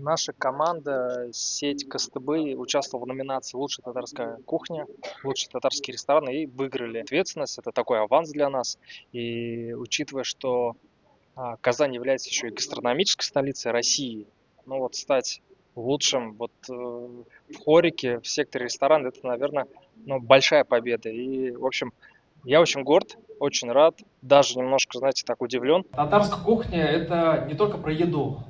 Наша команда, сеть КСТБ, участвовала в номинации «Лучшая татарская кухня», «Лучшие татарские рестораны» и выиграли. Ответственность — это такой аванс для нас. И учитывая, что Казань является еще и гастрономической столицей России, ну вот стать лучшим вот в Хорике, в секторе ресторан, это, наверное, ну, большая победа. И, в общем, я очень горд, очень рад, даже немножко, знаете, так удивлен. Татарская кухня — это не только про еду.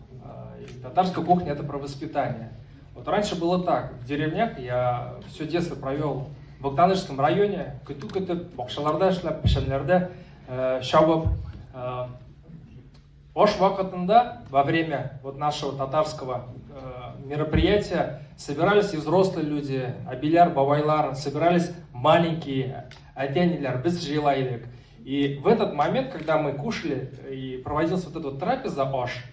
Татарская кухня — это про воспитание. Вот раньше было так. В деревнях я все детство провел в Богданышском районе. Көтү-көтү, бакчаларда эшләп, пешәмләрдә чабып. Ош вакытында, во время вот нашего татарского мероприятия, собирались и взрослые люди, абилар, бабайлар, собирались маленькие, әтәниләр, без җыелайдык. И в этот момент, когда мы кушали и проводился вот эта вот трапеза Ош,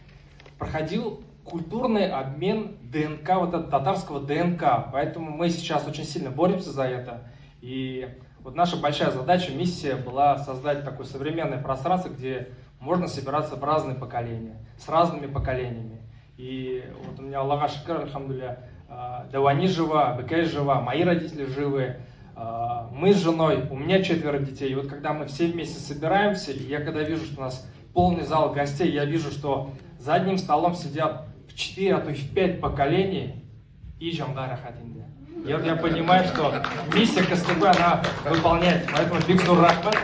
проходил культурный обмен ДНК, вот этого татарского ДНК. Поэтому мы сейчас очень сильно боремся за это. И вот наша большая задача, миссия была создать такое современное пространство, где можно собираться в разные поколения, с разными поколениями. И вот у меня, Аллаха шукр, альхамдулилля, Давани жива, Бекай жива, мои родители живы, мы с женой, у меня 4 детей. И вот когда мы все вместе собираемся, и я когда вижу, что у нас полный зал гостей, я вижу, что за одним столом сидят в 4, а то и в 5 поколений, и Джамгара Хатинде. Я понимаю, что миссия КСТБ, она выполняется. Поэтому Биг Зур Рахмат.